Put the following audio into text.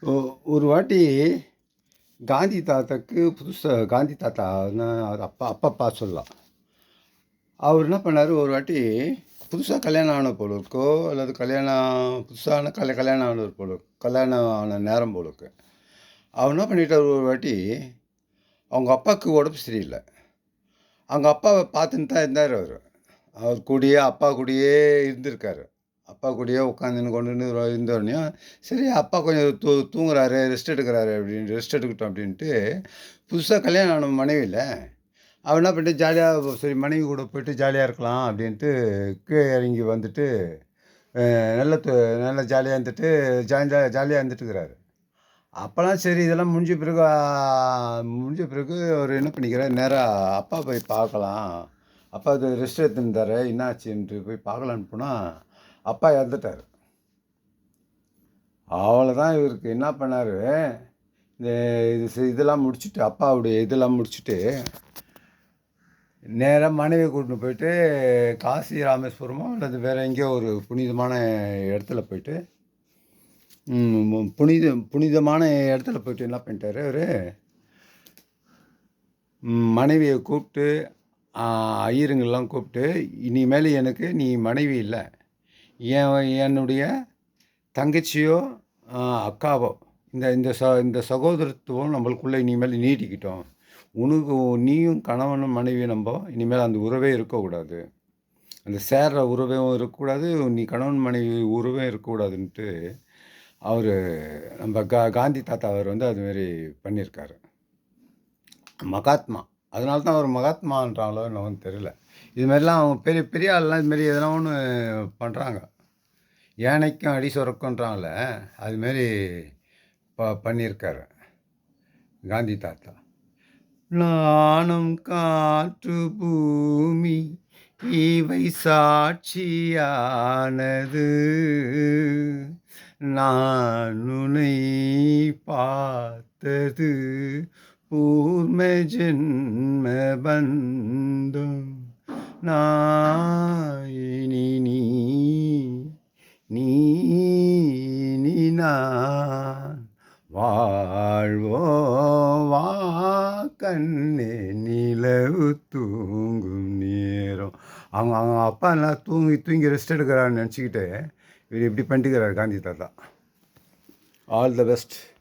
ஒ ஒரு வாட்டி காந்தி தாத்தாக்கு புதுசா காந்தி தாத்தான்னா அவர் அப்பா சொல்லலாம். அவர் என்ன பண்ணாரு, ஒரு வாட்டி புதுசா கல்யாணம் ஆன போல இருக்கோ, அல்லது புதுசான கல்யாணம் ஆனவர் போல கல்யாணம் ஆன நேரம் போல இருக்கு. அவர் என்ன பண்ணிட்டாரு ஒரு வாட்டி, அவங்க அப்பாவுக்கு உடம்பு சரியில்ல. அவங்க அப்பாவ பார்த்துன்னு தான் இருந்தாரு அவரு. அவர் கூடயே அப்பா கூடயே இருந்திருக்காரு. அப்பா கூடயே உட்காந்துன்னு கொண்டுன்னு இருந்தோடனேயும், சரி அப்பா கொஞ்சம் தூங்குறாரு, ரெஸ்ட் எடுக்கிறாரு அப்படின்னு ரெஸ்ட் எடுக்கட்டும் அப்படின்ட்டு, புதுசா கல்யாணம் ஆன மனைவியில, அவ என்ன பண்ணிட்டா ஜாலியா சரி மனைவி கூட போயிட்டு ஜாலியா இருக்கலாம் அப்படின்ட்டு கீழ இறங்கி வந்துட்டு, நல்ல நல்லா ஜாலியா இருந்துட்டு ஜாலியா இருந்துட்டுருக்கிறாரு. அப்பலாம் சரி இதெல்லாம் முடிஞ்ச பிறகு அவரு என்ன பண்ணிக்கிறாரு, நேரா அப்பா போய் பார்க்கலாம். அப்பா இது ரெஸ்ட் எடுத்துருந்தாரு, என்னாச்சுன்ட்டு போய் பார்க்கலான்னு போனா, அப்பா இறந்துட்டாரு. அவ்வளோதான் இவருக்கு என்ன பண்ணாரு, இந்த இதெல்லாம் முடிச்சுட்டு, அப்பாவுடைய இதெல்லாம் முடிச்சுட்டு, நேரா மனைவிய கூட்டின்னு போயிட்டு, காசி ராமேஸ்வரமோ அல்லது வேற எங்கேயோ ஒரு புனிதமான இடத்துல போயிட்டு, புனிதமான இடத்துல போயிட்டு என்ன பண்ணிட்டாரு அவரு, மனைவிய கூப்பிட்டு, ஐயருங்கள்லாம் கூப்பிட்டு, "இனிமேல் எனக்கு நீ மனைவி இல்ல. என்னுடைய தங்கச்சியோ, அக்காவோ இந்த இந்த இந்த சகோதரத்துவம் நம்மளுக்குள்ள இனிமேல் நீட்டிக்கிட்டோம். நீயும் கணவனும் மனைவியும் இனிமேல் அந்த உறவே இருக்கக்கூடாது. அந்த சேர்ற உறவும் இருக்கக்கூடாது. நீ கணவன் மனைவி உறவே இருக்கக்கூடாதுன்ட்டு" அவரு நம்ம காந்தி தாத்தா அவர் வந்து அதுமாரி பண்ணியிருக்காரு. மகாத்மா. அதனால தான் அவர் மகாத்மான்றாங்களோ என்னவோன்னு தெரியல. இதுமாரிலாம் அவங்க பெரிய பெரிய ஆள்லாம் இதுமாரி எதனா ஒண்ணு பண்றாங்க. யானைக்கும் அடி சுரக்கும்ன்றாங்கள்ல, அதுமாரி பண்ணியிருக்காரு காந்தி தாத்தா. "நானும் காற்று பூமி இவை சாட்சியானது, நான் உன்னை பார்த்தது பூர்வ ஜென்ம பந்தம், இனி நீ நான் வாழ்வோம் வா கண்ணே நிலவு தூங்கும் நேரம்." அவங்க அவங்க அப்பா எல்லாம் தூங்கி ரெஸ்ட் எடுக்கிறான்னு நினச்சிக்கிட்டு இவர் இப்படி பண்ணிட்டுக்கிறார் காந்தி தாத்தா. All the best.